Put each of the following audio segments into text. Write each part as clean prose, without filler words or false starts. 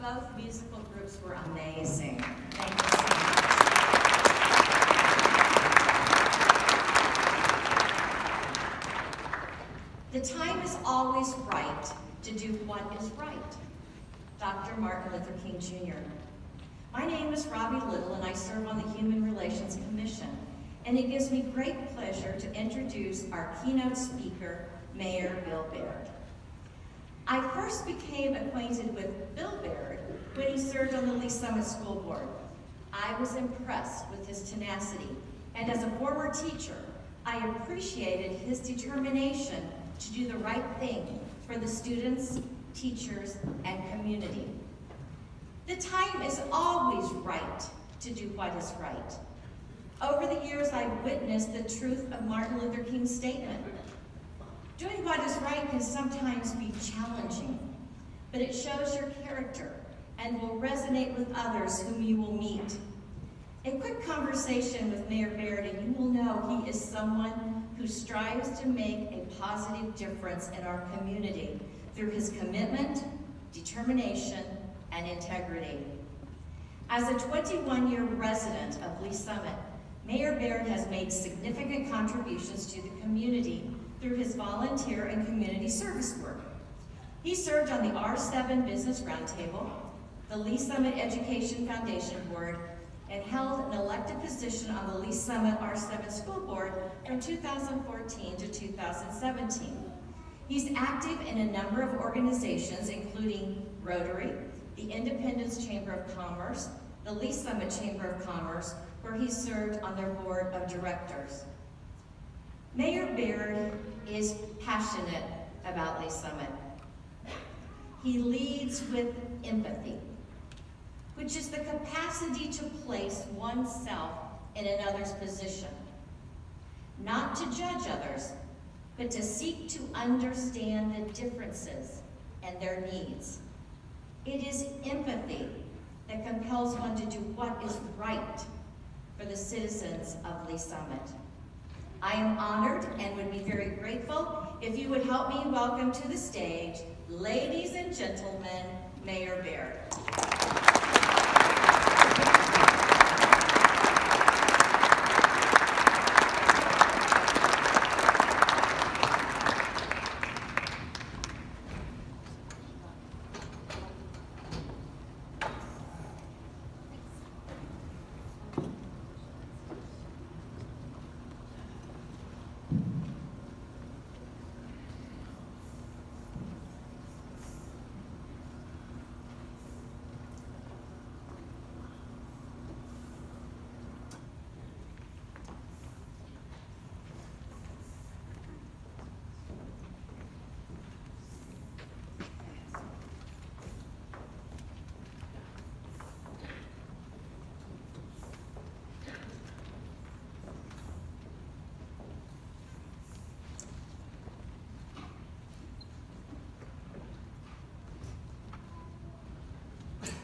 Both musical groups were amazing. Thank you so much. The time is always right to do what is right. Dr. Martin Luther King Jr. My name is Robbie Little, and I serve on the Human Relations Commission. And it gives me great pleasure to introduce our keynote speaker, Mayor Bill Baird. I first became acquainted with Bill Baird when he served on the Lee Summit School Board. I was impressed with his tenacity, and as a former teacher, I appreciated his determination to do the right thing for the students, teachers, and community. The time is always right to do what is right. Over the years, I've witnessed the truth of Martin Luther King's statement. Doing what is right can sometimes be challenging, but it shows your character and will resonate with others whom you will meet. A quick conversation with Mayor Baird and you will know he is someone who strives to make a positive difference in our community through his commitment, determination, and integrity. As a 21-year resident of Lee Summit, Mayor Baird has made significant contributions to the community through his volunteer and community service work. He served on the R7 Business Roundtable, the Lee Summit Education Foundation Board, and held an elected position on the Lee Summit R7 School Board from 2014 to 2017. He's active in a number of organizations, including Rotary, the Independence Chamber of Commerce, the Lee Summit Chamber of Commerce, where he served on their board of directors. Mayor Baird is passionate about Lee Summit. He leads with empathy, which is the capacity to place oneself in another's position. Not to judge others, but to seek to understand the differences and their needs. It is empathy that compels one to do what is right for the citizens of Lee Summit. I am honored and would be very grateful if you would help me welcome to the stage, ladies and gentlemen, Mayor Baird.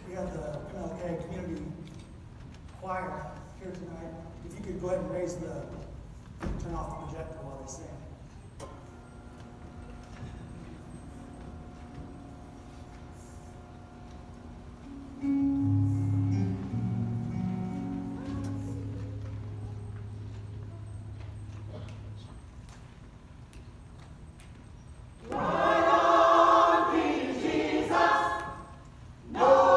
We have the MLK Community Choir here tonight. If you could go ahead and turn off the projector while they sing. No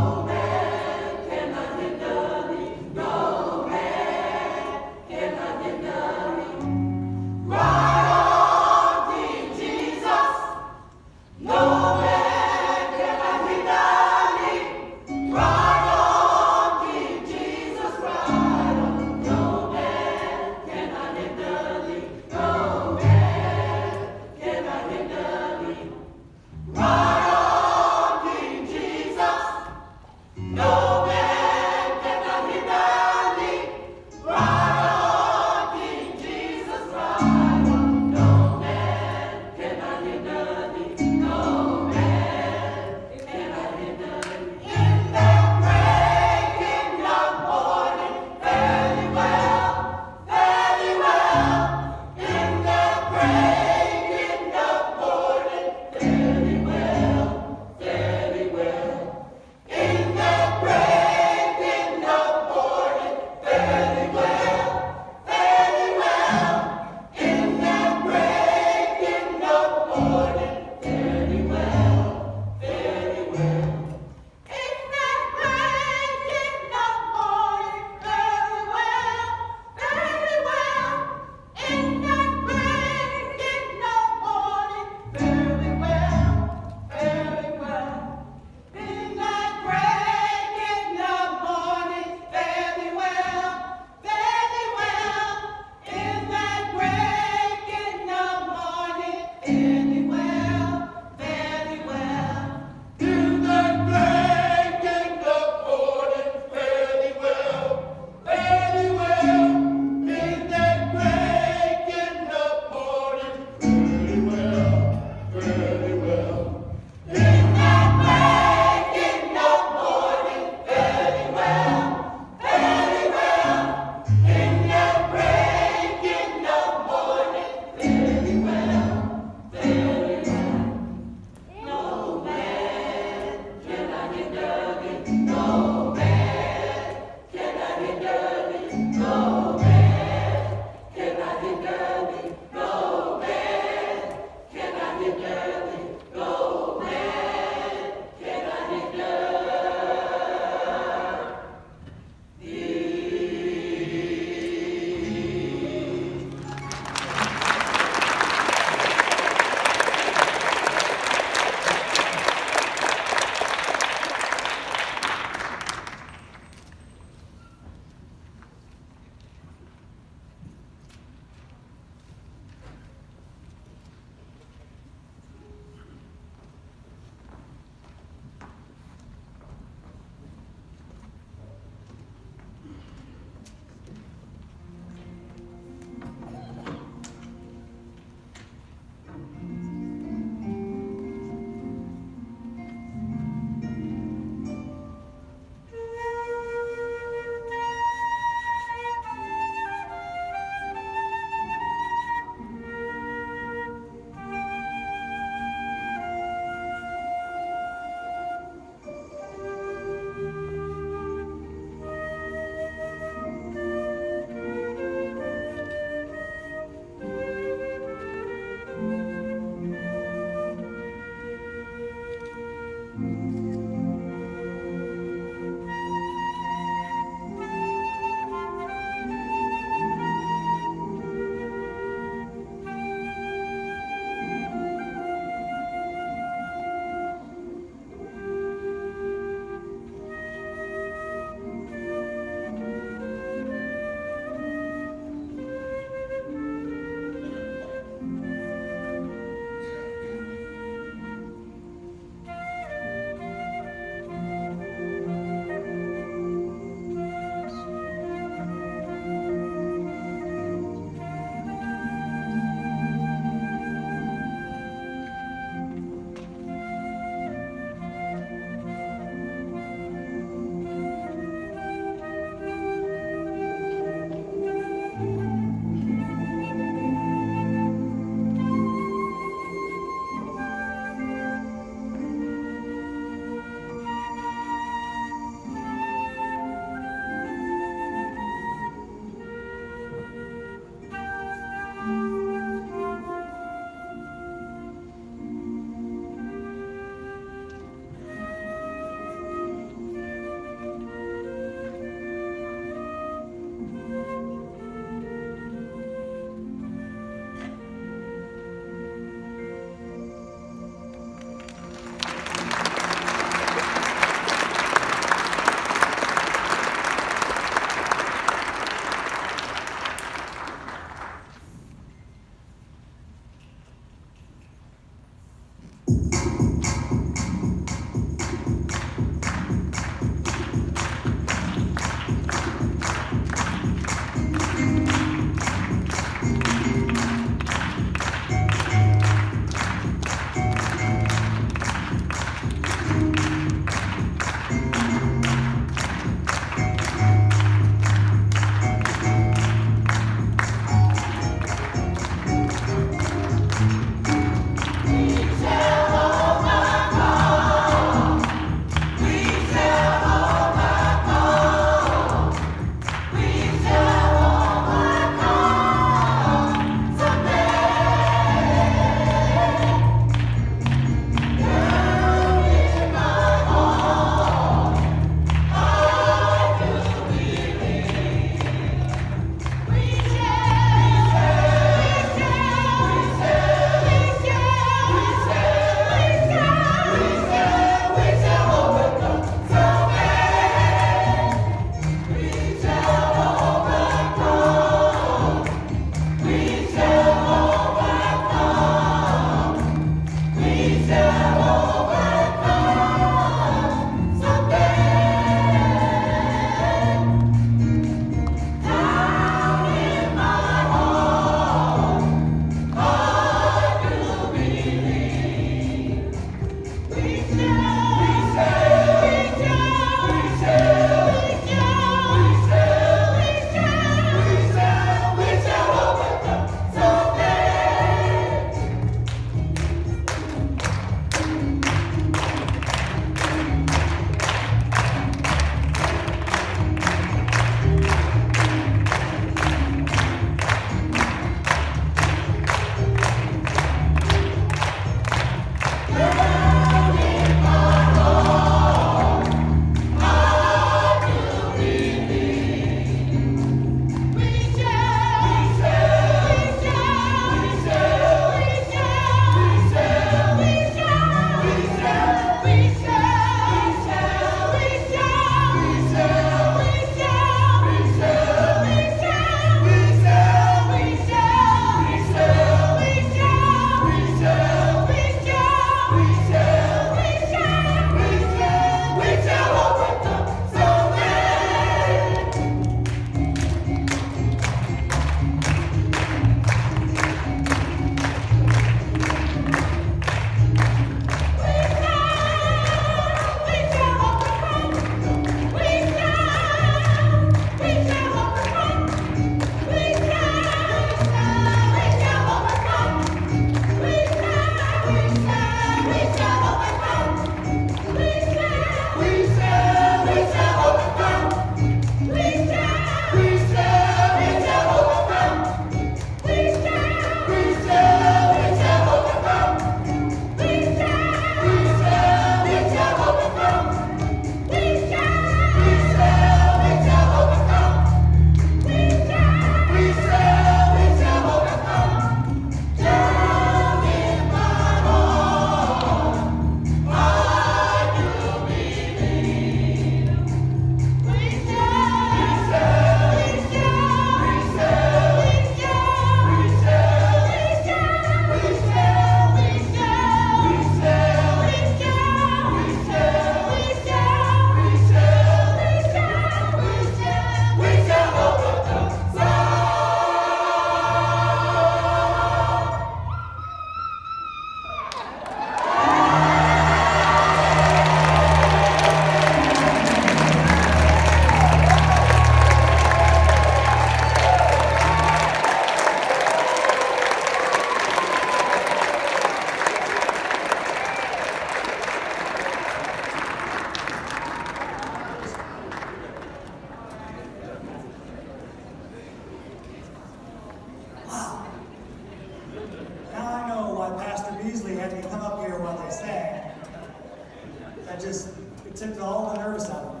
it took all the nervous out of me.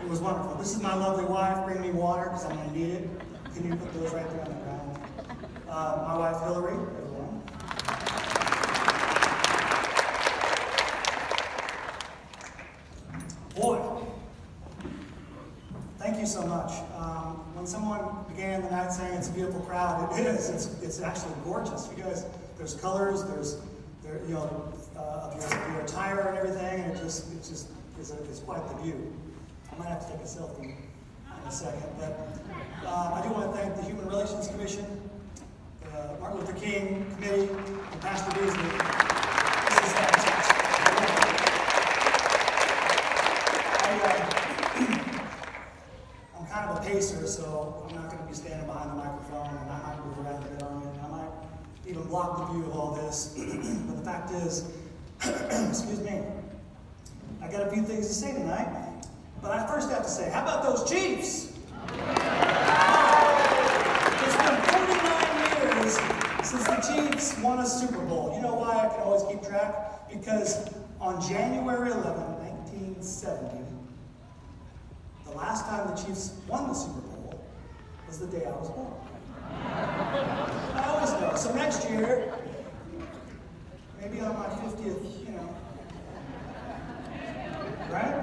It was wonderful. This is my lovely wife. Bring me water because I'm going to need it. Can you put those right there on the ground? My wife, Hillary, everyone. Boy, thank you so much. When someone began the night saying it's a beautiful crowd, it is. It's actually gorgeous. You guys, there's colors, of your attire and everything, and it's quite the view. I might have to take a selfie in a second, but I do want to thank the Human Relations Commission, the Martin Luther King Committee, and Pastor Beasley. This is fantastic. I'm kind of a pacer, so I'm not going to be standing behind the microphone, and I might move around a bit on it. I might even block the view of all this. But the fact is, excuse me, I got a few things to say tonight. But I first have to say, how about those Chiefs? It's been 49 years since the Chiefs won a Super Bowl. You know why I can always keep track? Because on January 11, 1970, the last time the Chiefs won the Super Bowl was the day I was born. I always know. So next year, maybe on my 50th, right?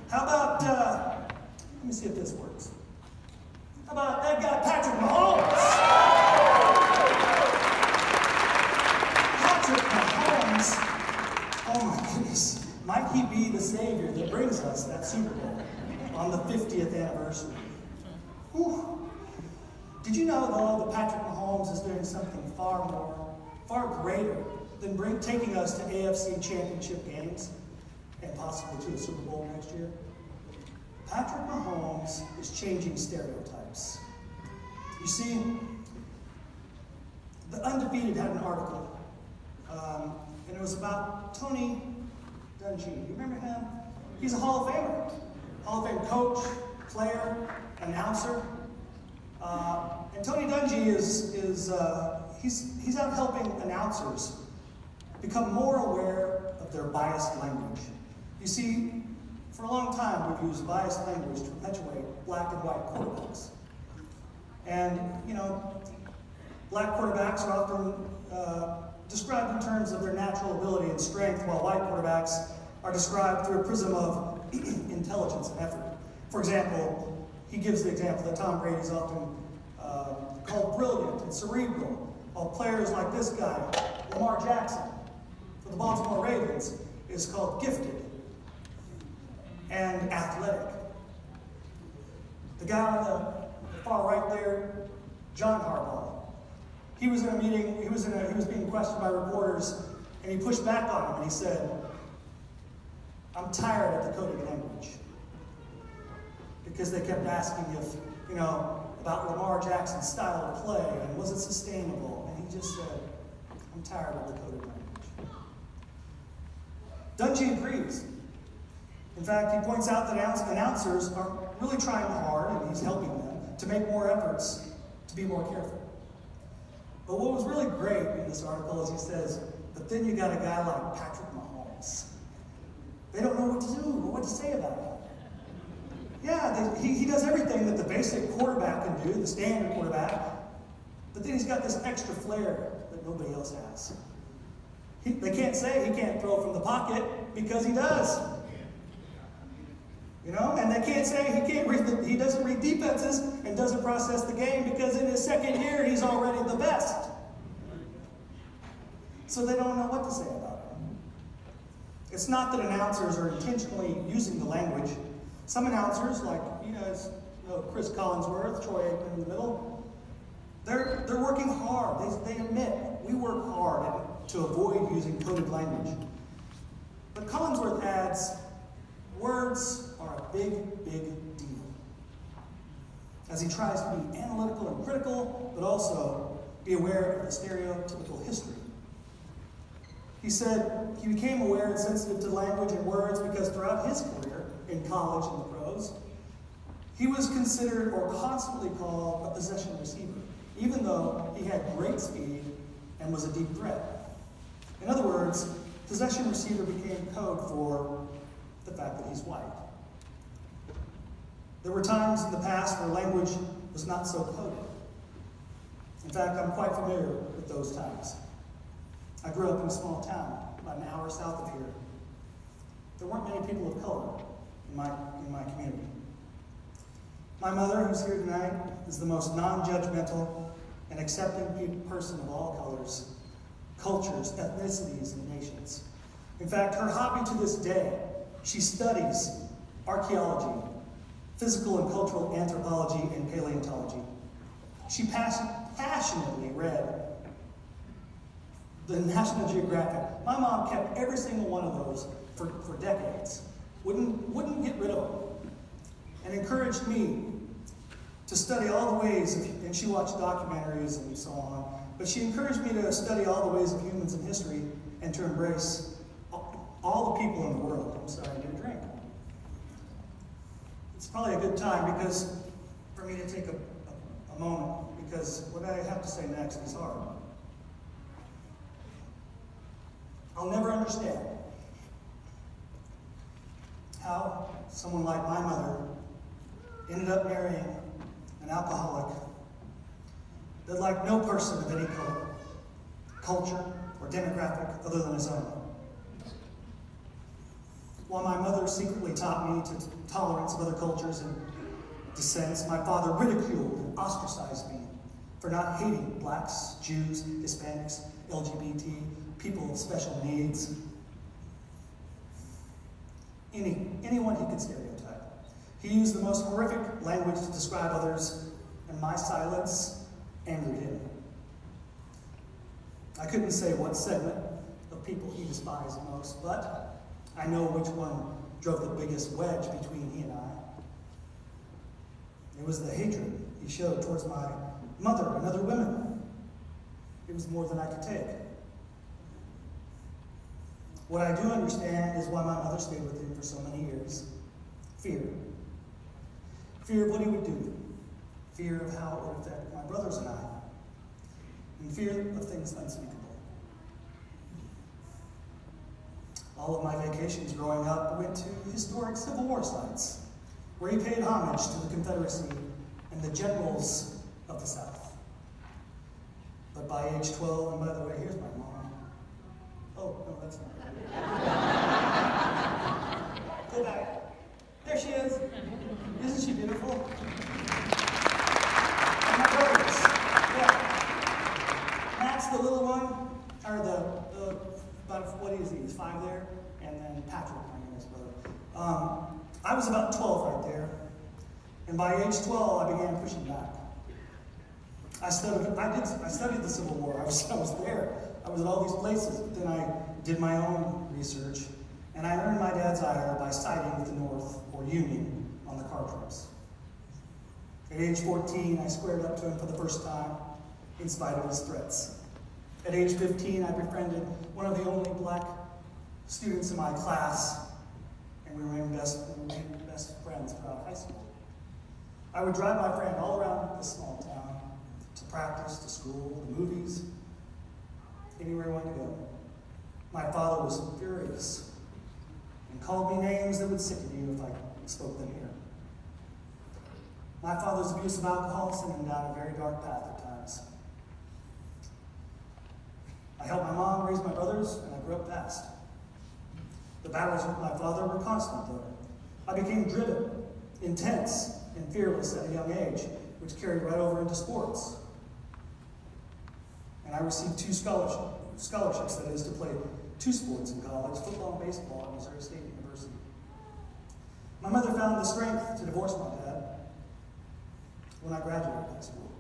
How about, let me see if this works. How about that guy, Patrick Mahomes? Patrick Mahomes, oh my goodness, might he be the savior that brings us that Super Bowl on the 50th anniversary? Whew. Did you know, though, that Patrick Mahomes is doing something far greater than taking us to AFC championship games and possibly to the Super Bowl next year? Patrick Mahomes is changing stereotypes. You see, The Undefeated had an article, and it was about Tony Dungy. You remember him? He's a Hall of Famer. Hall of Fame coach, player, announcer. And Tony Dungy he's out helping announcers become more aware of their biased language. You see, for a long time we've used biased language to perpetuate black and white quarterbacks. And, black quarterbacks are often described in terms of their natural ability and strength, while white quarterbacks are described through a prism of intelligence and effort. For example, he gives the example that Tom Brady is often called brilliant and cerebral, while players like this guy, Lamar Jackson, for the Baltimore Ravens, is called gifted and athletic. The guy on the far right there, John Harbaugh, he was in a meeting, he was being questioned by reporters, and he pushed back on him and he said, "I'm tired of the coded language." Because they kept asking if, about Lamar Jackson's style of play and was it sustainable, and he just said, "I'm tired of the coded language." Dungy agrees. In fact, he points out that announcers are really trying hard, and he's helping them, to make more efforts to be more careful. But what was really great in this article is he says, but then you got a guy like Patrick Mahomes. They don't know what to do or what to say about him. Yeah, he does everything that the basic quarterback can do, the standard quarterback, but then he's got this extra flair that nobody else has. They can't say he can't throw from the pocket because he does. And they can't say he doesn't read defenses and doesn't process the game because in his second year he's already the best. So they don't know what to say about him. It's not that announcers are intentionally using the language. Some announcers, like you guys know Chris Collinsworth, Troy Aikman in the middle, they're working hard. They admit we work hard to avoid using coded language. But Collinsworth adds, words are a big, big deal. As he tries to be analytical and critical, but also be aware of the stereotypical history. He said he became aware and sensitive to language and words because throughout his career, in college and the pros, he was considered or constantly called a possession receiver, even though he had great speed and was a deep threat. In other words, possession receiver became code for the fact that he's white. There were times in the past where language was not so coded. In fact, I'm quite familiar with those times. I grew up in a small town, about an hour south of here. There weren't many people of color in my community. My mother, who's here tonight, is the most non-judgmental and accepting person of all colors, cultures, ethnicities, and nations. In fact, her hobby to this day, she studies archaeology, physical and cultural anthropology, and paleontology. She passionately read the National Geographic. My mom kept every single one of those for decades. Wouldn't get rid of them. And encouraged me to study all the ways, and she watched documentaries and so on, but she encouraged me to study all the ways of humans in history and to embrace all the people in the world. I'm sorry, I need a drink. It's probably a good time for me to take a moment, because what I have to say next is hard. I'll never understand how someone like my mother ended up marrying an alcoholic that liked no person of any color, culture, or demographic other than his own. While my mother secretly taught me to tolerance of other cultures and descents, my father ridiculed and ostracized me for not hating blacks, Jews, Hispanics, LGBT, people with special needs, anyone he could stereotype. He used the most horrific language to describe others, and my silence angered him. I couldn't say what segment of people he despised most, but I know which one drove the biggest wedge between he and I. It was the hatred he showed towards my mother and other women. It was more than I could take. What I do understand is why my mother stayed with him for so many years. Fear. Fear of what he would do. Fear of how it would affect my brothers and I. And fear of things unspeakable. All of my vacations growing up went to historic Civil War sites, where he paid homage to the Confederacy and the generals of the South. But by age 12, and by the way, here's my mom. Oh, no, that's not her. Go back. There she is. Isn't she beautiful? And my brothers. Yeah. Matt's the little one, or about, what is he? He's 5 there. And then Patrick, my youngest brother. I was about 12 right there. And by age 12, I began pushing back. I studied the Civil War. I was there. I was at all these places, but then I did my own research, and I earned my dad's ire by siding with the North, or Union, on the car trips. At age 14, I squared up to him for the first time, in spite of his threats. At age 15, I befriended one of the only black students in my class, and we remained best friends throughout high school. I would drive my friend all around this small town, to practice, to school, the movies, anywhere he wanted to go. My father was furious and called me names that would sicken you if I spoke them here. My father's abuse of alcohol sent him down a very dark path at times. I helped my mom raise my brothers, and I grew up fast. The battles with my father were constant, though. I became driven, intense, and fearless at a young age, which carried right over into sports. And I received 2 scholarships, that is, to play 2 sports in college, football and baseball at Missouri State University. My mother found the strength to divorce my dad when I graduated high school.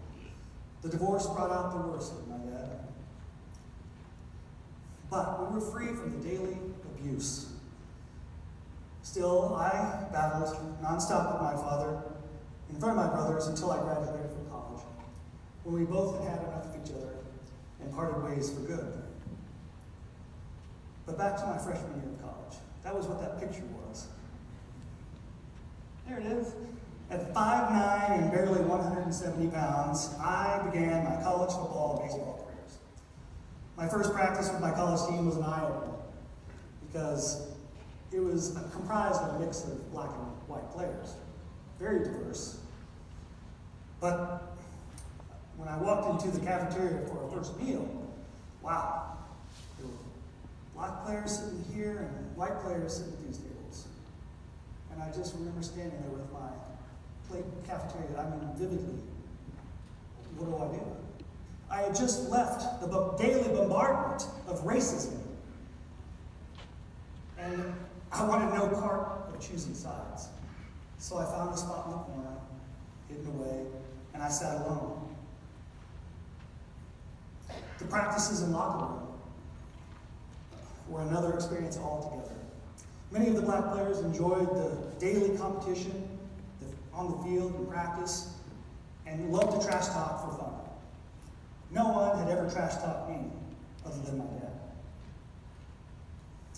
The divorce brought out the worst of my dad. But we were free from the daily abuse. Still, I battled nonstop with my father in front of my brothers until I graduated from college, when we both had had enough of each other and parted ways for good. But back to my freshman year of college. That was what that picture was. There it is. At 5'9" and barely 170 pounds, I began my college football and baseball careers. My first practice with my college team was an eye-opener. because it was comprised of a mix of black and white players, very diverse. But when I walked into the cafeteria for our first meal, wow, there were black players sitting here and white players sitting at these tables. And I just remember standing there with my plate cafeteria, I mean vividly. What do? I had just left the daily bombardment of racism. And I wanted no part of choosing sides. So I found a spot in the corner, hidden away, and I sat alone. The practices in locker room were another experience altogether. Many of the black players enjoyed the daily competition on the field and practice, and loved to trash talk for fun. No one had ever trash talked me, other than my dad.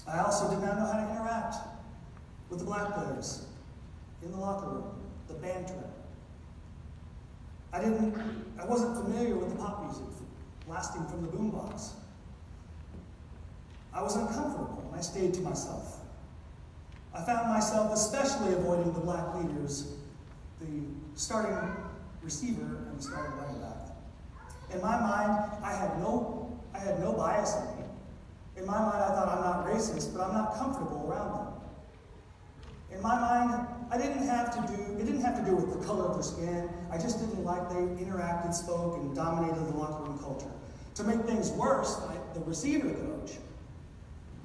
I also did not know how to interact with the black players in the locker room, the banter. I wasn't familiar with the pop music blasting from the boombox. I was uncomfortable and I stayed to myself. I found myself especially avoiding the black leaders, the starting receiver and the starting running back. In my mind, I had no bias in me. In my mind, I thought I'm not racist, but I'm not comfortable around them. In my mind, it didn't have to do with the color of their skin. I just didn't like they interacted, spoke, and dominated the locker room culture. To make things worse, the receiver coach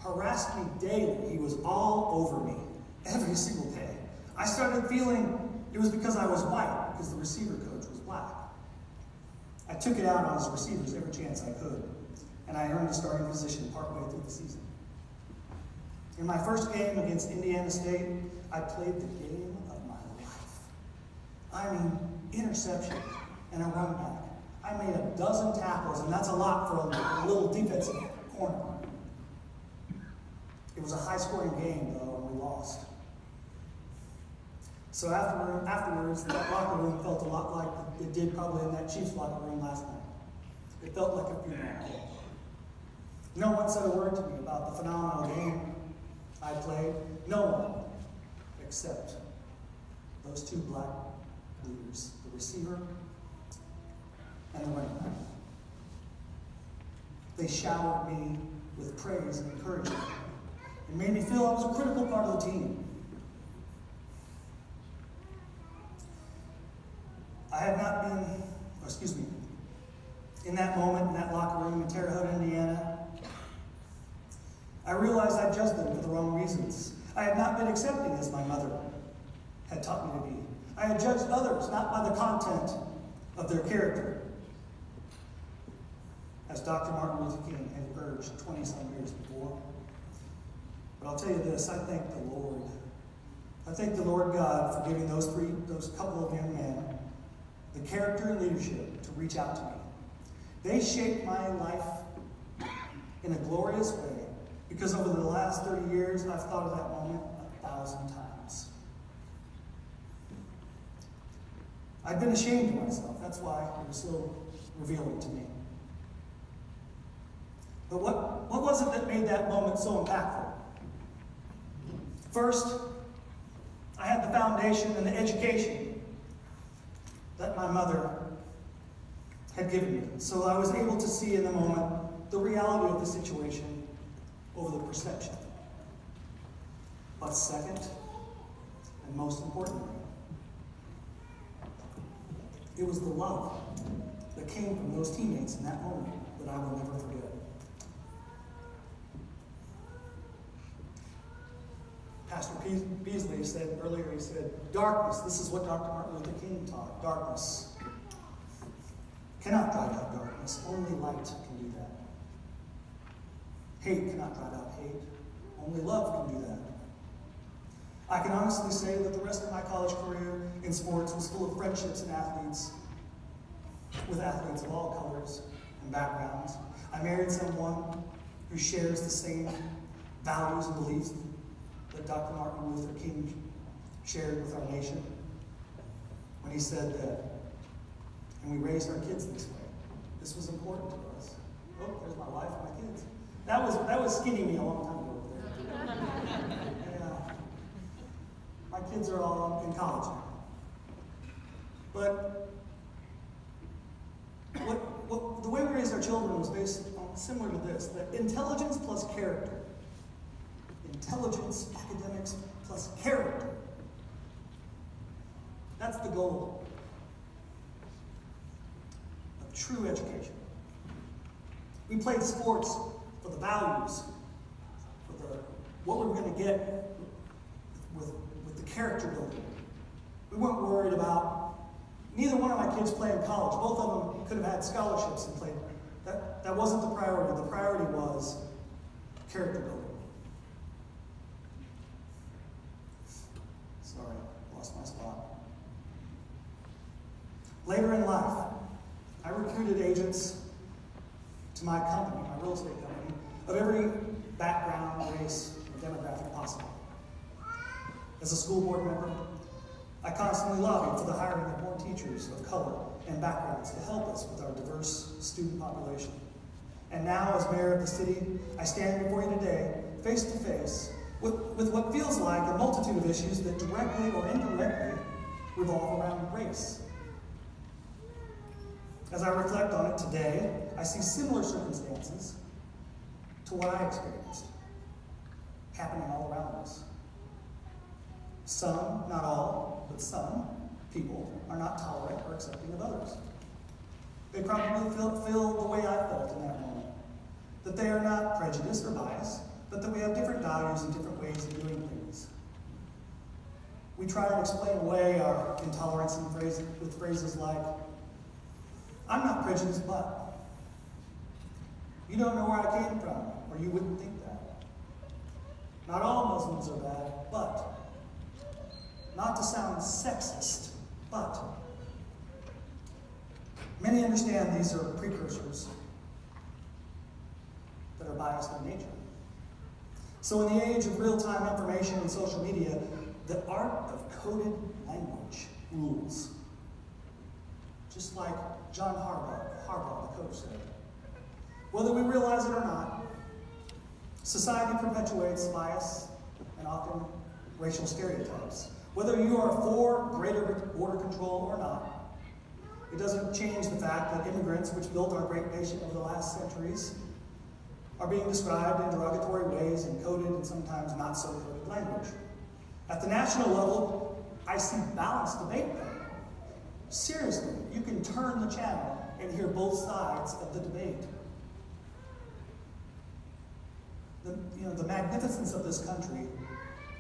harassed me daily. He was all over me every single day. I started feeling it was because I was white, because the receiver coach was black. I took it out on his receivers every chance I could, and I earned a starting position partway through the season. In my first game against Indiana State, I played the game of my life. I mean, interception and a run back. I made a dozen tackles, and that's a lot for a little defensive corner. It was a high-scoring game, though, and we lost. So afterwards, that locker room felt a lot like it did probably in that Chiefs locker room last night. It felt like a funeral. No one said a word to me about the phenomenal game I played. No one, except those two black leaders, the receiver and the running back. They showered me with praise and encouragement. It made me feel I was a critical part of the team. I had not been, in that moment, in that locker room in Terre Haute, Indiana, I realized I judged them for the wrong reasons. I had not been accepting as my mother had taught me to be. I had judged others not by the content of their character, as Dr. Martin Luther King had urged 20-some years before. But I'll tell you this, I thank the Lord. I thank the Lord God for giving those couple of young men the character and leadership to reach out to me. They shaped my life in a glorious way, because over the last 30 years, I've thought of that moment 1,000 times. I've been ashamed of myself. That's why it was so revealing to me. But what was it that made that moment so impactful? First, I had the foundation and the education that my mother had given me. So I was able to see in the moment the reality of the situation over the perception. But second, and most importantly, it was the love that came from those teammates in that moment that I will never forget. Pastor Beasley said earlier, he said, darkness, this is what Dr. Martin Luther King taught, darkness cannot drive out darkness, only light can do that. Hate cannot drive out hate, only love can do that. I can honestly say that the rest of my college career in sports was full of friendships and athletes, with athletes of all colors and backgrounds. I married someone who shares the same values and beliefs that Dr. Martin Luther King shared with our nation when he said that, and we raised our kids this way. This was important to us. Oh, there's my wife and my kids. That was skinny me a long time ago over there. Yeah. My kids are all in college now. But the way we raised our children was based on similar to this, that intelligence plus character. Intelligence, academics plus character. That's the goal of true education. We played sports for the values, for what we were going to get with the character building. We weren't worried about, neither one of my kids play in college. Both of them could have had scholarships and played. That wasn't the priority. The priority was character building. Sorry, lost my spot. Later in life, I recruited agents to my company, my real estate company, of every background, race, or demographic possible. As a school board member, I constantly lobbied for the hiring of more teachers of color and backgrounds to help us with our diverse student population. And now, as mayor of the city, I stand before you today, face to face, with what feels like a multitude of issues that directly or indirectly revolve around race. As I reflect on it today, I see similar circumstances to what I experienced happening all around us. Some, not all, but some people are not tolerant or accepting of others. They probably feel the way I felt in that moment, that they are not prejudiced or biased, but that we have different values and different ways of doing things. We try and explain away our intolerance with phrases like, I'm not prejudiced, but you don't know where I came from, or you wouldn't think that. Not all Muslims are bad, but not to sound sexist, but many understand these are precursors that are biased in nature. So in the age of real-time information and social media, the art of coded language rules. Just like John Harbaugh, the coach, said. Whether we realize it or not, society perpetuates bias and often racial stereotypes. Whether you are for greater border control or not, it doesn't change the fact that immigrants, which built our great nation over the last centuries, are being described in derogatory ways and coded and sometimes not so coded language. At the national level, I see balanced debate though. Seriously, you can turn the channel and hear both sides of the debate. The magnificence of this country,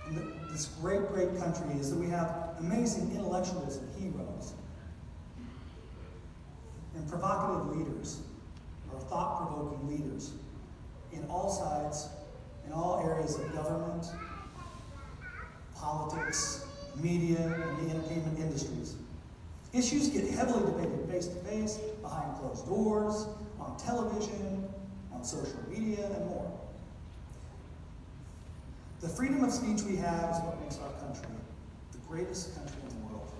and this great, great country, is that we have amazing intellectuals and heroes, and provocative leaders, or thought-provoking leaders, in all sides, in all areas of government, politics, media, and the entertainment industries. Issues get heavily debated face-to-face, behind closed doors, on television, on social media, and more. The freedom of speech we have is what makes our country the greatest country in the world.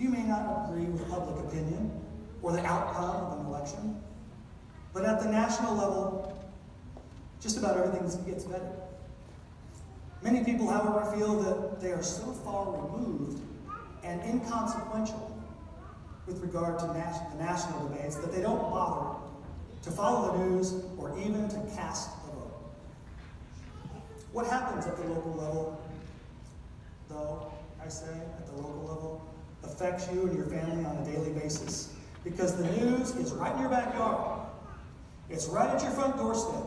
You may not agree with public opinion or the outcome of an election, but at the national level, just about everything gets vetted. Many people, however, feel that they are so far removed and inconsequential with regard to the national debates that they don't bother to follow the news or even to cast a vote. What happens at the local level, though, I say, at the local level, affects you and your family on a daily basis, because the news is right in your backyard. It's right at your front doorstep.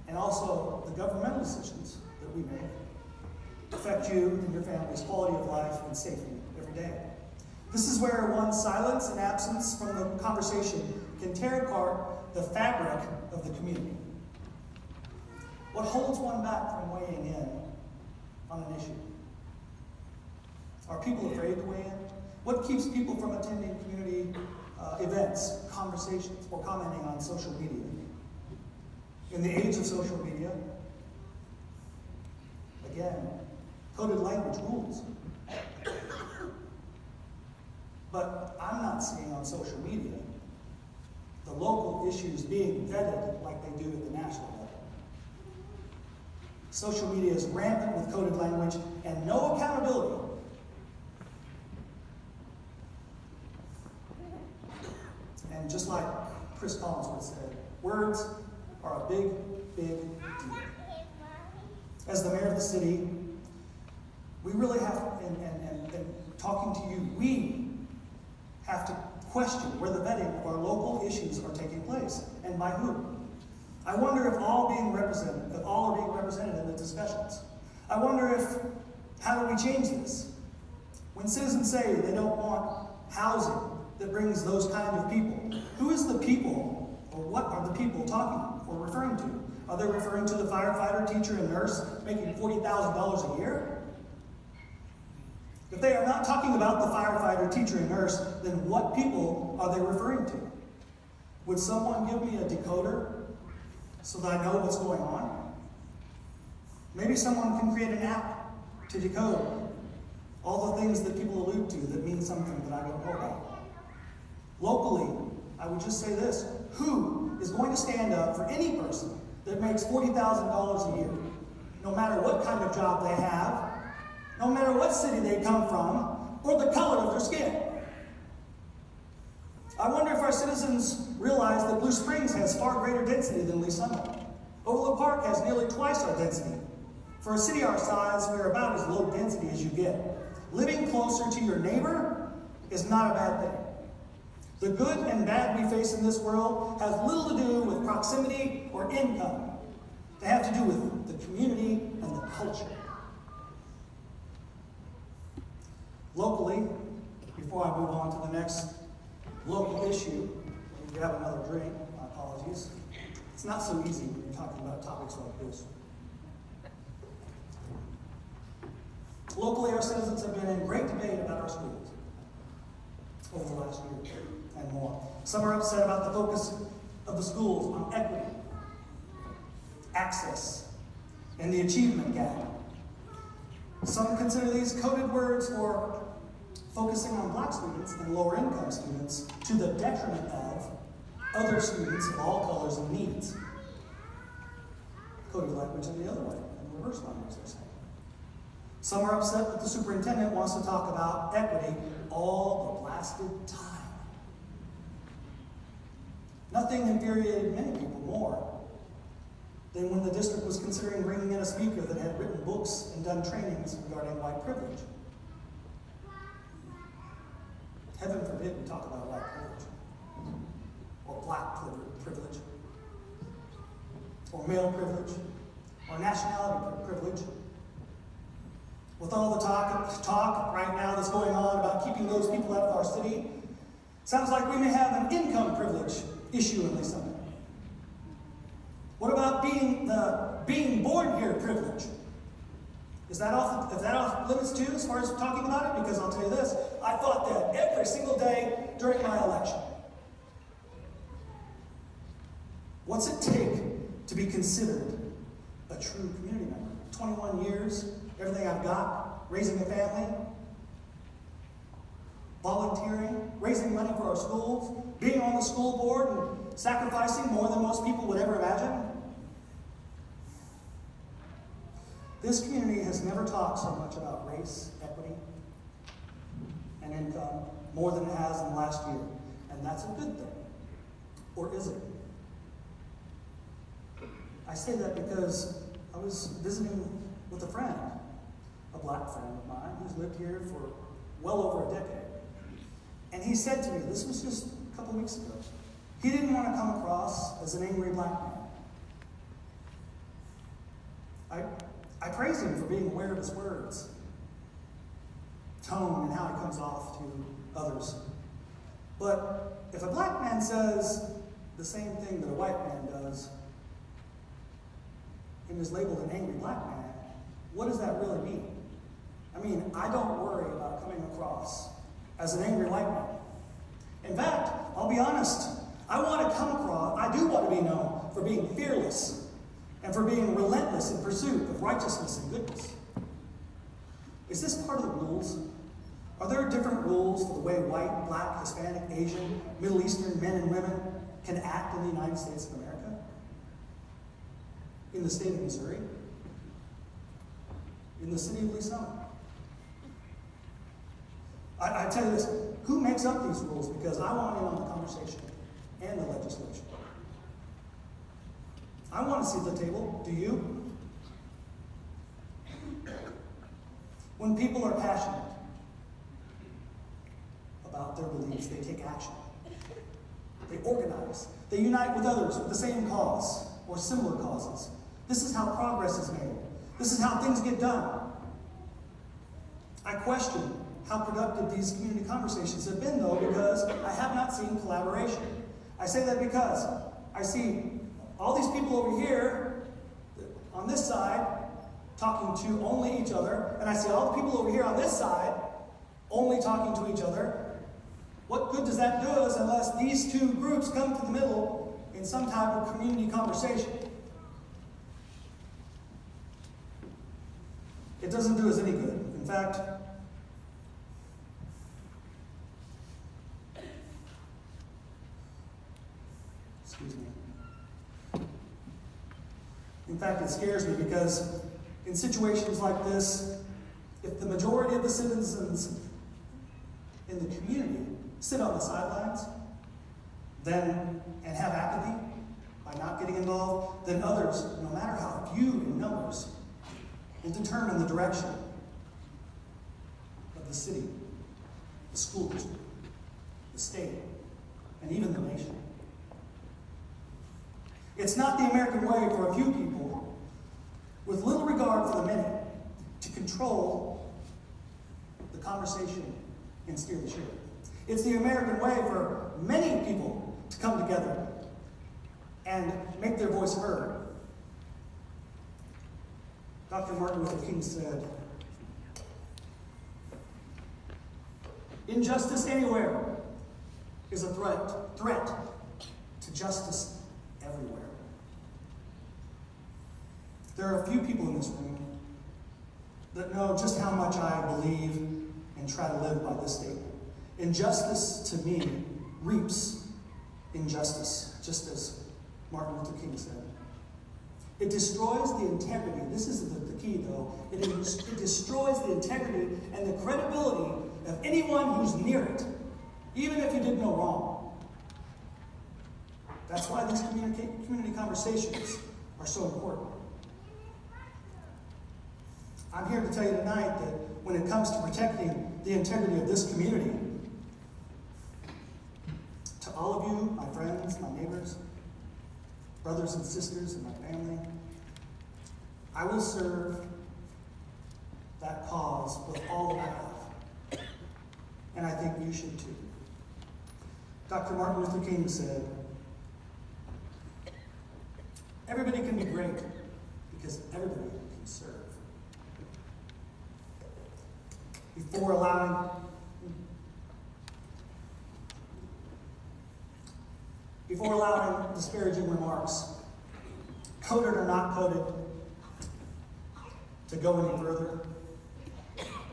And also, the governmental decisions that we make affect you and your family's quality of life and safety every day. This is where one's silence and absence from the conversation can tear apart the fabric of the community. What holds one back from weighing in on an issue? Are people afraid to weigh in? What keeps people from attending community events, conversations, or commenting on social media? In the age of social media, again, coded language rules. But I'm not seeing on social media the local issues being vetted like they do at the national level. Social media is rampant with coded language and no accountability. And just like Chris Collinsworth said, words are a big, big deal. As the mayor of the city, we really have, and talking to you, we have to question where the vetting of our local issues are taking place and by whom. I wonder if all are being represented in the discussions. I wonder how do we change this? When citizens say they don't want housing that brings those kind of people, who is the people, or what are the people talking or referring to? Are they referring to the firefighter, teacher, and nurse making $40,000 a year? If they are not talking about the firefighter, teacher, and nurse, then what people are they referring to? Would someone give me a decoder so that I know what's going on? Maybe someone can create an app to decode all the things that people allude to that mean something that I don't know about. Locally, I would just say this: who is going to stand up for any person that makes $40,000 a year, no matter what kind of job they have, no matter what city they come from, or the color of their skin? I wonder if our citizens realize that Blue Springs has far greater density than Lee Summit. Overlook Park has nearly twice our density. For a city our size, we're about as low density as you get. Living closer to your neighbor is not a bad thing. The good and bad we face in this world has little to do with proximity or income. They have to do with the community and the culture. Locally, before I move on to the next local issue, if you have another drink, my apologies. It's not so easy when you're talking about topics like this. Locally, our citizens have been in great debate about our schools over the last year and more. Some are upset about the focus of the schools on equity, access, and the achievement gap. Some consider these coded words for focusing on black students and lower income students to the detriment of other students of all colors and needs. Coded language in the other way, and reverse language, they're saying. Some are upset that the superintendent wants to talk about equity all the blasted time. Nothing infuriated many people more than when the district was considering bringing in a speaker that had written books and done trainings regarding white privilege. Heaven forbid we talk about white privilege, or black privilege, or male privilege, or nationality privilege. With all the talk right now that's going on about keeping those people out of our city, sounds like we may have an income privilege issue in this summit. What about being born here privilege? Is that off limits too, as far as talking about it? Because I'll tell you this, I thought that every single day during my election. What's it take to be considered a true community member? 21 years, everything I've got, raising a family, volunteering, raising money for our schools, being on the school board and sacrificing more than most people would ever imagine. This community has never talked so much about race, equity, and income more than it has in the last year. And that's a good thing. Or is it? I say that because I was visiting with a friend, a black friend of mine, who's lived here for well over a decade. And he said to me, this was just a couple weeks ago, he didn't want to come across as an angry black man. I praise him for being aware of his words, tone, and how he comes off to others. But if a black man says the same thing that a white man does and is labeled an angry black man, what does that really mean? I mean, I don't worry about coming across as an angry white man. In fact, I'll be honest, I do want to be known for being fearless and for being relentless in pursuit of righteousness and goodness. Is this part of the rules? Are there different rules for the way white, black, Hispanic, Asian, Middle Eastern men and women can act in the United States of America? In the state of Missouri? In the city of Lee Summit? I tell you this, who makes up these rules? Because I want in on the conversation and the legislation. I want a seat at the table. Do you? When people are passionate about their beliefs, they take action. They organize. They unite with others with the same cause or similar causes. This is how progress is made. This is how things get done. I question how productive these community conversations have been, though, because I have not seen collaboration. I say that because I see all these people over here on this side talking to only each other, and I see all the people over here on this side only talking to each other. What good does that do us unless these two groups come to the middle in some type of community conversation? It doesn't do us any good. In fact, it scares me because in situations like this, if the majority of the citizens in the community sit on the sidelines and have apathy by not getting involved, then others, no matter how few in numbers, will determine the direction of the city, the school district, the state, and even the nation. It's not the American way for a few people, with little regard for the many, to control the conversation and steer the ship. It's the American way for many people to come together and make their voice heard. Dr. Martin Luther King said, "Injustice anywhere is a threat to justice everywhere." There are a few people in this room that know just how much I believe and try to live by this statement. Injustice to me reaps injustice, just as Martin Luther King said. It destroys the integrity. This is the key, though. It destroys the integrity and the credibility of anyone who's near it, even if you did no wrong. That's why these community conversations are so important. I'm here to tell you tonight that when it comes to protecting the integrity of this community, to all of you, my friends, my neighbors, brothers and sisters in my family, I will serve that cause with all that I have. And I think you should too. Dr. Martin Luther King said, "Everybody can be great because everybody can serve." Before allowing disparaging remarks, coded or not coded, to go any further,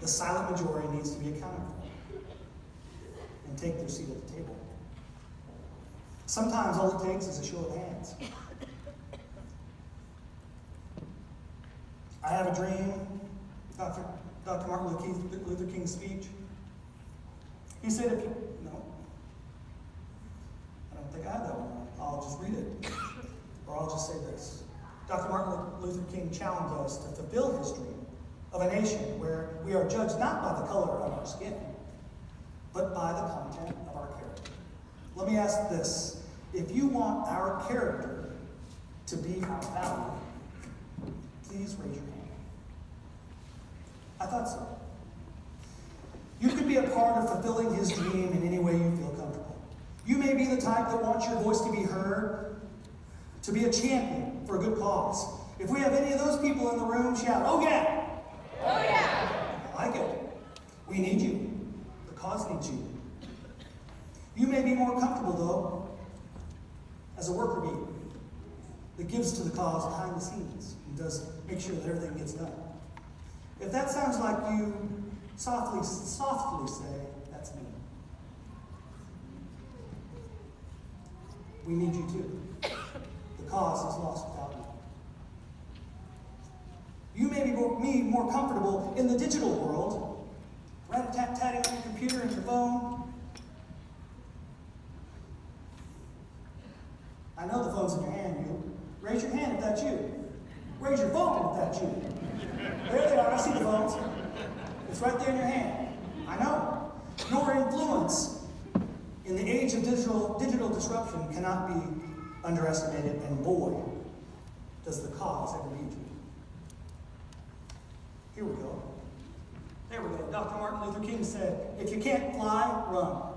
the silent majority needs to be accounted for and take their seat at the table. Sometimes all it takes is a show of hands. I have a dream, Dr. Martin Luther King's speech. He said, no, I don't think I have that one. I'll just read it, or I'll just say this. Dr. Martin Luther King challenged us to fulfill his dream of a nation where we are judged not by the color of our skin, but by the content of our character. Let me ask this. If you want our character to be our value, please raise your hand. I thought so. You could be a part of fulfilling his dream in any way you feel comfortable. You may be the type that wants your voice to be heard, to be a champion for a good cause. If we have any of those people in the room, shout, "Oh yeah!" Oh yeah! I like it. We need you. The cause needs you. You may be more comfortable, though, as a worker bee that gives to the cause behind the scenes and does make sure that everything gets done. If that sounds like you, softly say, "That's me." We need you too. The cause is lost without you. You may be more comfortable in the digital world, rat-tat-tatting on your computer and your phone. I know the phone's in your hand. You raise your hand if that's you. Raise your phone if that's you. There they are. I see the phones. It's right there in your hand. I know. Your influence in the age of digital disruption cannot be underestimated, and boy, does the cause ever need you. Here we go. There we go. Dr. Martin Luther King said, if you can't fly, run.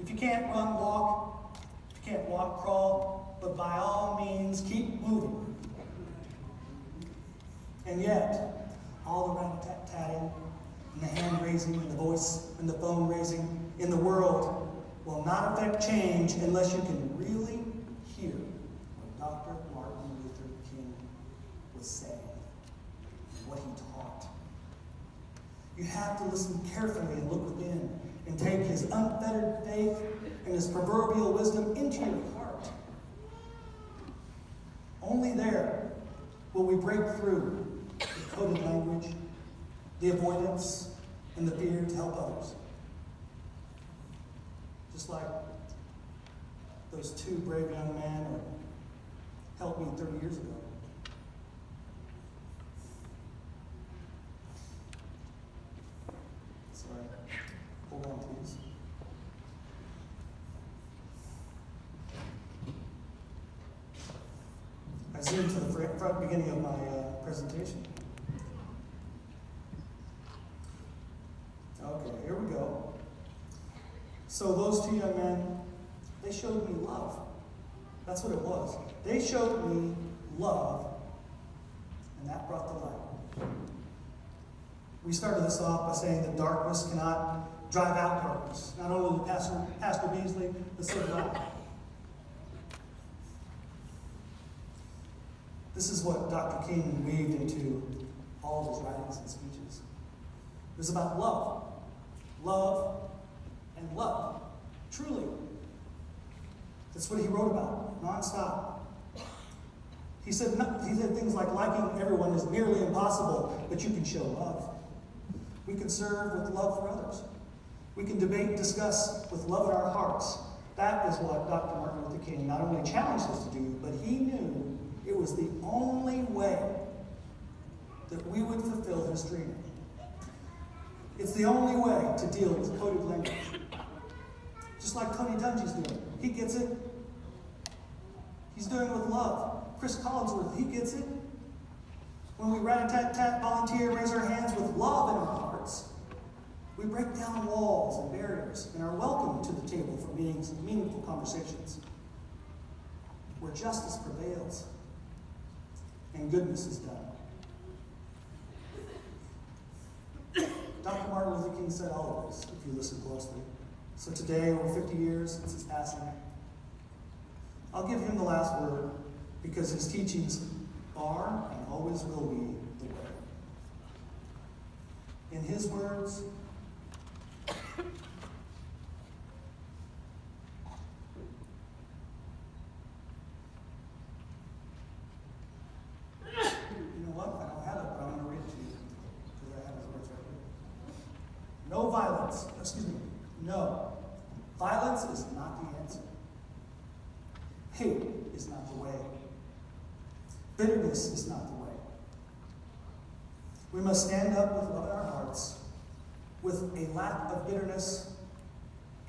If you can't run, walk. If you can't walk, crawl. But by all means, keep moving. And yet, all the rat-tat-tatting, and the hand raising, and the voice, and the phone raising in the world will not affect change unless you can really hear what Dr. Martin Luther King was saying and what he taught. You have to listen carefully and look within and take his unfettered faith and his proverbial wisdom into your heart. Only there will we break through the coded language, the avoidance, and the fear to help others. Just like those two brave young men who helped me 30 years ago. Sorry. Hold on, please. I zoomed to the front beginning of my presentation. Okay, here we go. So those two young men, they showed me love. That's what it was. They showed me love, and that brought the light. We started this off by saying that darkness cannot drive out darkness. Not only did Pastor Beasley, but so did I. This is what Dr. King weaved into all of his writings and speeches. It was about love. Love and love. Truly. That's what he wrote about, nonstop. He said things like liking everyone is nearly impossible, but you can show love. We can serve with love for others. We can debate and discuss with love in our hearts. That is what Dr. Martin Luther King not only challenged us to do, but he knew it was the only way that we would fulfill his dream. It's the only way to deal with coded language. Just like Tony Dungy's doing. He gets it. He's doing it with love. Chris Collinsworth, he gets it. When we rat-a-tat-tat, volunteer, raise our hands with love in our hearts, we break down walls and barriers and are welcome to the table for meaningful conversations where justice prevails and goodness is done. Dr. Martin Luther King said all of this, if you listen closely. So today, over 50 years since his passing, I'll give him the last word because his teachings are and always will be the way. In his words, you know what? I don't have it, but I'm going to read it to you because I have his words right here. No violence, no. Violence is not the answer. Hate is not the way. Bitterness is not the way. We must stand up with love in our hearts, with a lack of bitterness,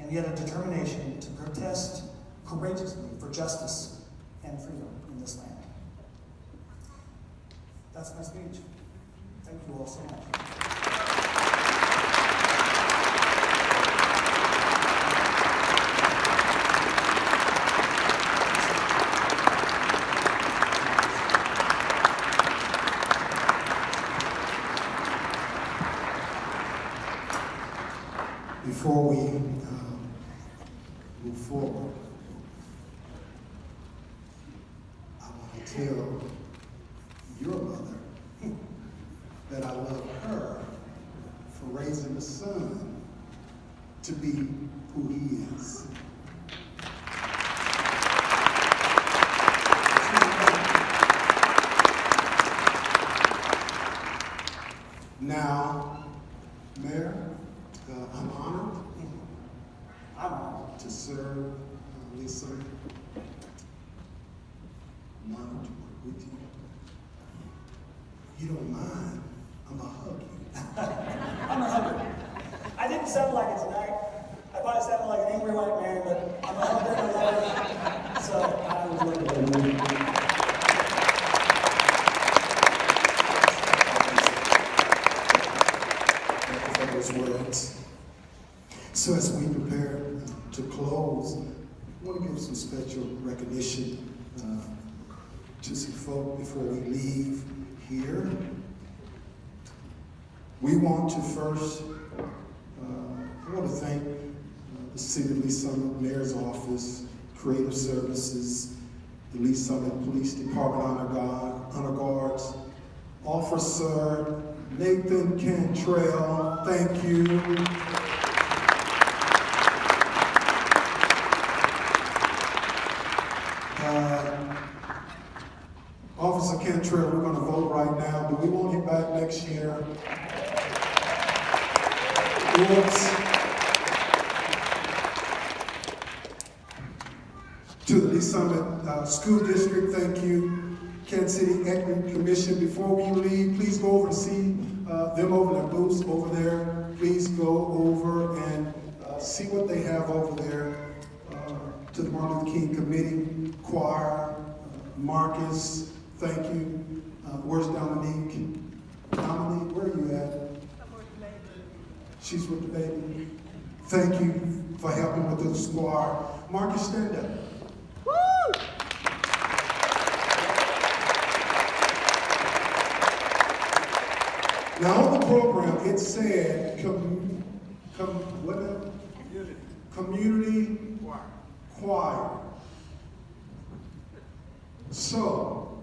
and yet a determination to protest courageously for justice and freedom in this land. That's my speech. Thank you all so much. Before we move forward, I want to tell your mother that I love her for raising a son to be who he is. Mayor, I'm honored I'm honored. to serve Lisa. I'm honored to work with you. If you don't mind, I'm going to hug you. I'm a hugger. I didn't sound like it tonight. I probably sounded like an angry white man, but I'm a hugger and a lover. So I was looking at you. For those words. So as we prepare to close, I want to give some special recognition to some folk before we leave here. We want to first, I want to thank the City of Lee Summit Mayor's Office, Creative Services, the Lee Summit Police Department Honor Guards, Officer Nathan Cantrell, thank you. Officer Cantrell, we're going to vote right now. Do we want him back next year? Oops. To the Lee Summit School District, thank you. Kansas City Equity Commission, before we leave, please go over and see them over their booths over there. Please go over and see what they have over there. To the Martin Luther King Committee, choir, Marcus, thank you. Where's Dominique? Dominique, where are you at? I'm with the baby. She's with the baby. Thank you for helping with the choir. Marcus, stand up. Woo! Now on the program, it said community choir. So,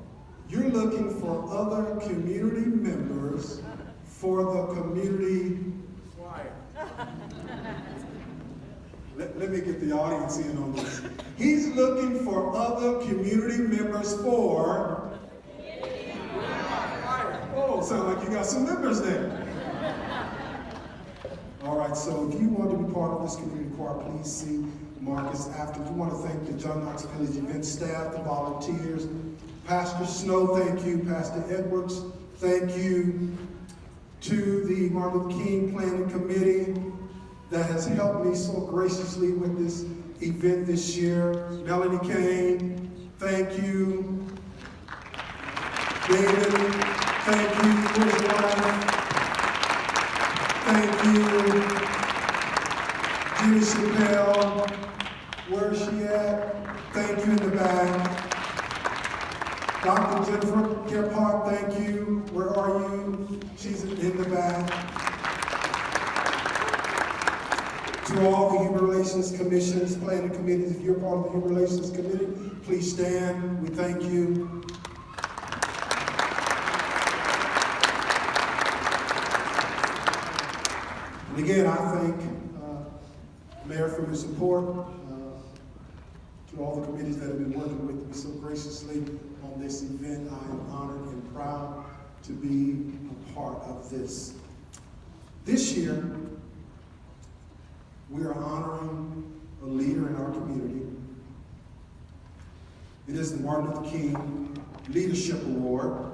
you're looking for other community members for the community choir. Let me get the audience in on this. He's looking for other community members for oh, sound like you got some members there. All right, so if you want to be part of this community choir, please see Marcus after. We want to thank the John Knox Village event staff, the volunteers. Pastor Snow, thank you. Pastor Edwards, thank you. To the Martin Luther King Planning Committee that has helped me so graciously with this event this year. Melanie Kane, thank you. David, thank you. His wife, thank you. Jenny Chappelle, where is she at? Thank you in the back. Dr. Jennifer Gephardt, thank you. Where are you? She's in the back. To all the Human Relations Commissions, planning committees, if you're part of the Human Relations Committee, please stand. We thank you. And again, I thank Mayor for your support. To all the committees that have been working with me so graciously on this event, I am honored and proud to be a part of this. This year, we are honoring a leader in our community. It is the Martin Luther King Leadership Award.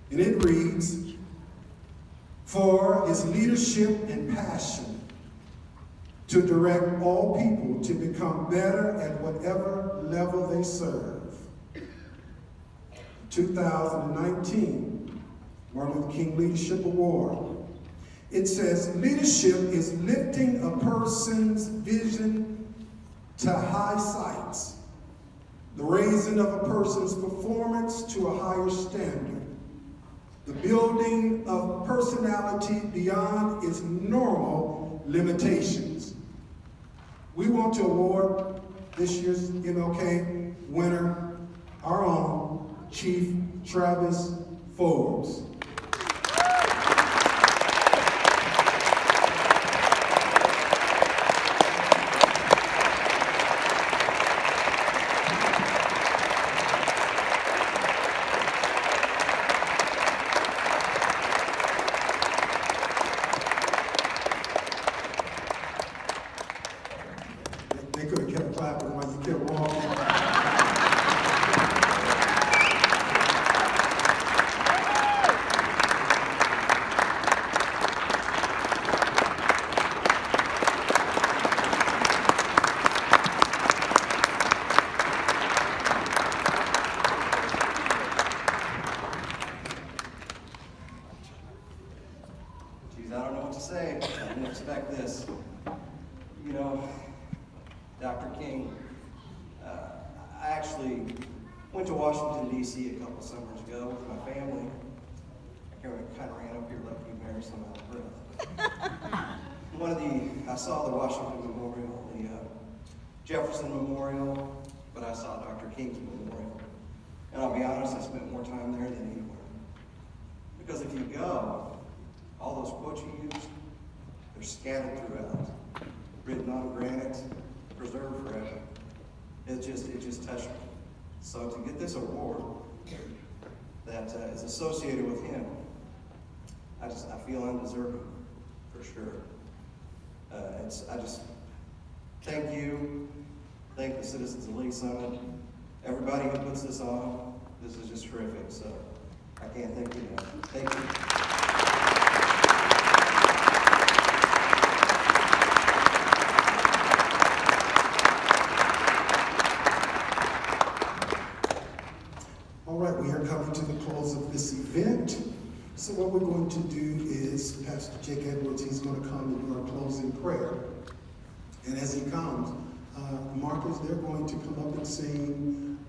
And it reads, for his leadership and passion to direct all people to become better at whatever level they serve. 2019 Martin Luther King Leadership Award. It says, leadership is lifting a person's vision to high heights, the raising of a person's performance to a higher standard, the building of personality beyond its normal limitations. We want to award this year's MLK winner, our own Chief Travis Forbes. Geez, I don't know what to say. I didn't expect this. You know, Dr. King, I actually went to Washington, D.C. a couple summers ago with my family. I kind of ran up here like you, Mary, so I'm out of breath. I saw the Washington Memorial, the Jefferson Memorial, but I saw Dr. King's Memorial. And I'll be honest, I spent more time there than anywhere. Because if you go, all those quotes you used, they're scattered throughout, written on granite, preserved forever. It just touched me. So to get this award that is associated with him, I feel undeserving, for sure. I just thank you, thank the citizens of Lee Summit, everybody who puts this on. This is just terrific. So I can't thank you enough. Thank you. All right, we are coming to the close of this event. So what we're going to do is, Pastor Jake Edwards, he's going to come and do our closing prayer. And as he comes, Marcus, they're going to come up and sing,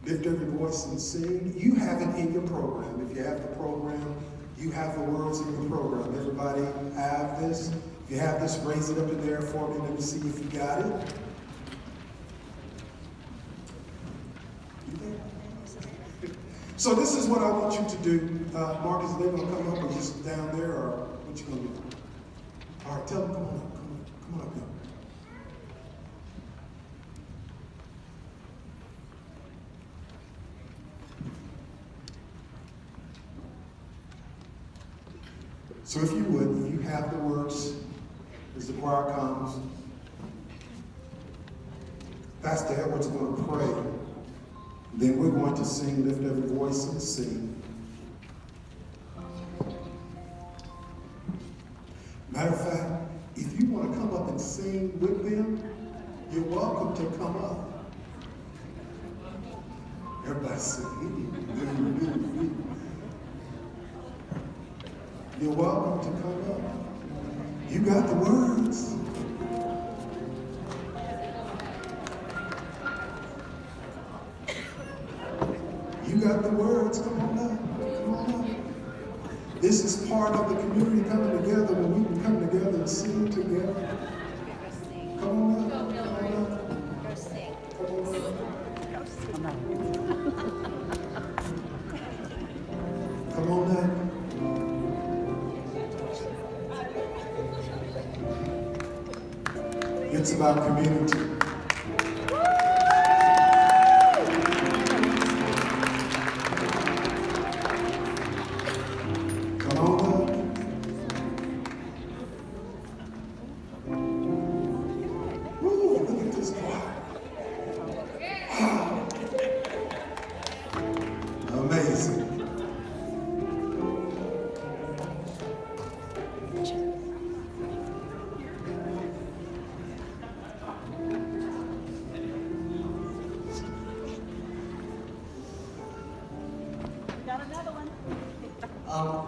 lift every voice and sing. You have it in your program. If you have the program, you have the words in your program. Everybody have this. If you have this, raise it up in there for me. Let me see if you got it. So this is what I want you to do. Marcus, they're going to come up or just down there, or what you going to do? All right, tell them, come on up, come on up here. So if you would, if you have the words, as the choir comes, Pastor Edwards is going to pray. Then we're going to sing, lift every voice and sing. Matter of fact, if you want to come up and sing with them, you're welcome to come up. Everybody sing. You're welcome to come up. You got the words. You got the words. Come on up. Come on up. This is part of the community coming together when we can come together and sing together. Come on up. Come on up. Come on up. Come on up. It's about community. Come on up. Woo, look at this choir. Amazing.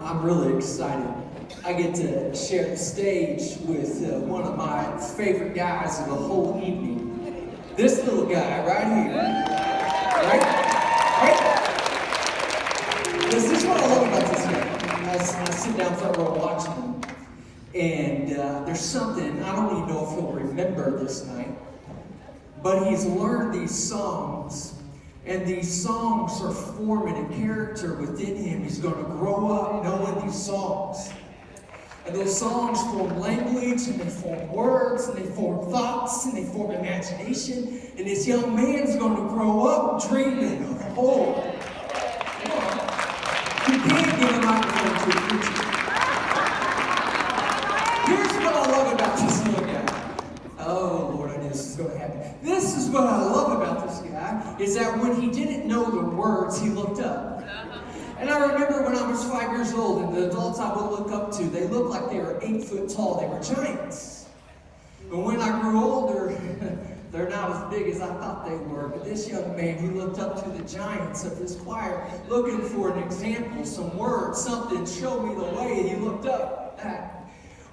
I'm really excited. I get to share the stage with one of my favorite guys of the whole evening. This little guy right here. Right? This is what I love about this guy. I sit down front row watching him, and there's something, I don't even know if he'll remember this night, but he's learned these songs. And these songs are forming a character within him. He's going to grow up knowing these songs. And those songs form language, and they form words, and they form thoughts, and they form imagination. And this young man's going to grow up dreaming of whole. You can't give a microphone to a preacher. Here's what I love about this little guy. Oh, Lord, I knew this was going to happen. This is what I love about this guy, is that when he didn't know the words, he looked up. And I remember when I was 5 years old, and the adults I would look up to, they looked like they were 8 foot tall. They were giants. But when I grew older, they're not as big as I thought they were. But this young man, he looked up to the giants of his choir, looking for an example, some words, something, show me the way. And he looked up.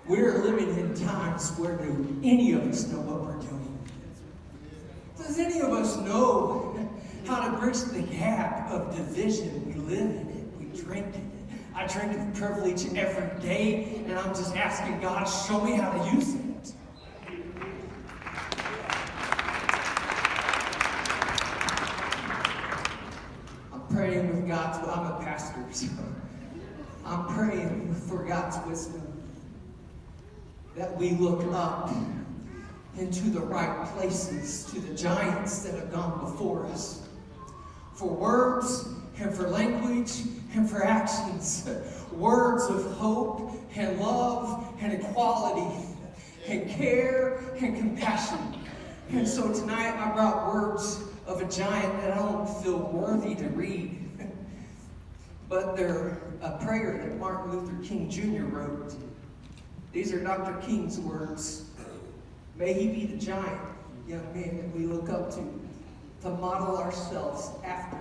We're living in times where do any of us know what we're doing? Does any of us know how to bridge the gap of division? We live in it. We drink in it. I drink in privilege every day, and I'm just asking God, show me how to use it. I'm praying with God's, I'm a pastor, so I'm praying for God's wisdom, that we look up into the right places, to the giants that have gone before us, for words and for language and for actions, words of hope and love and equality and care and compassion. And so tonight I brought words of a giant that I don't feel worthy to read, but they're a prayer that Martin Luther King Jr. wrote. These are Dr. King's words. May he be the giant, young man, that we look up to model ourselves after.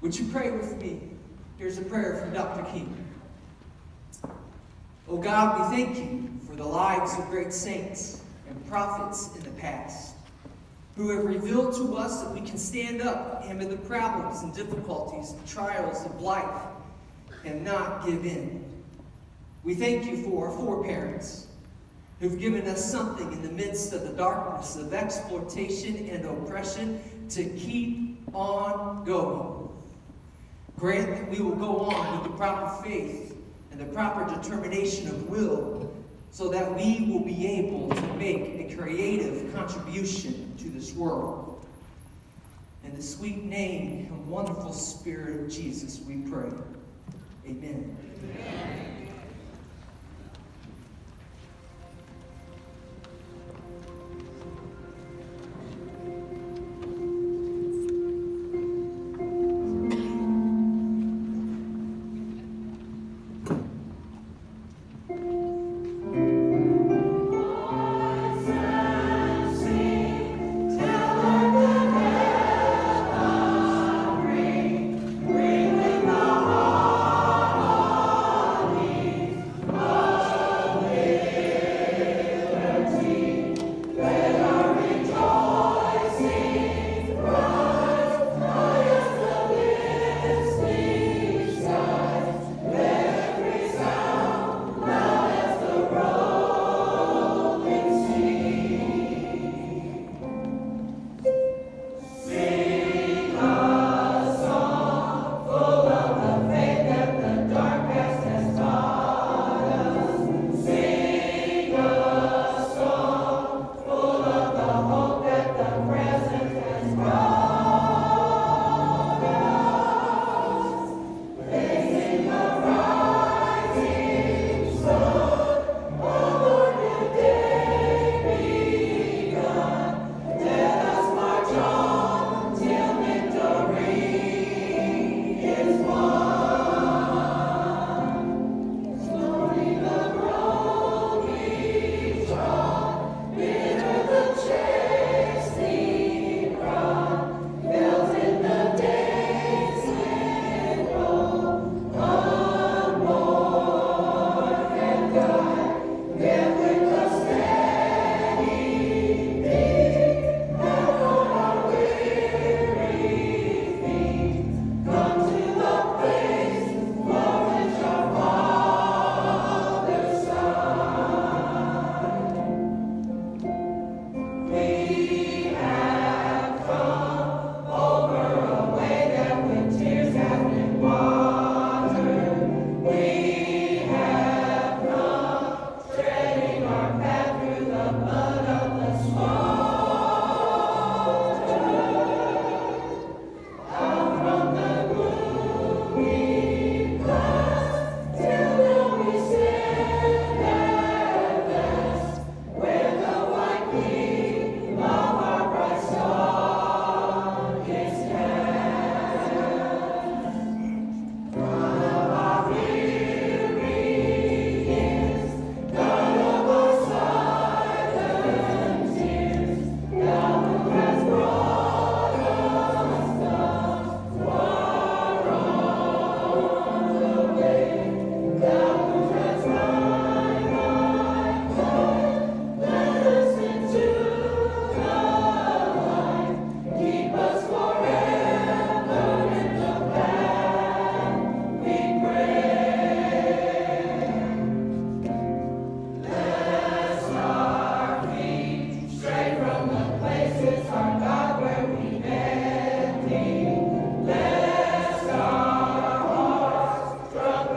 Would you pray with me? Here's a prayer from Dr. King. Oh God, we thank you for the lives of great saints and prophets in the past, who have revealed to us that we can stand up amid the problems and difficulties and trials of life and not give in. We thank you for our foreparents, who've given us something in the midst of the darkness of exploitation and oppression to keep on going. Grant that we will go on with the proper faith and the proper determination of will, so that we will be able to make a creative contribution to this world. In the sweet name and wonderful Spirit of Jesus, we pray. Amen. Amen.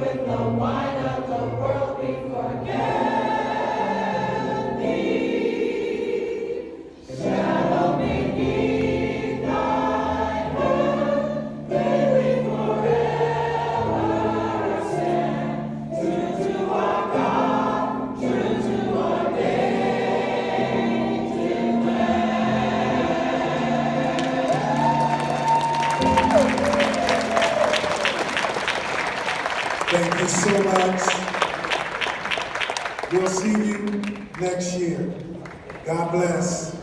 with the wine of the world, we forget thee. Shallow beneath thy hand, may we forever stand, true to our God, true to our native Thank you so much. We'll see you next year. God bless.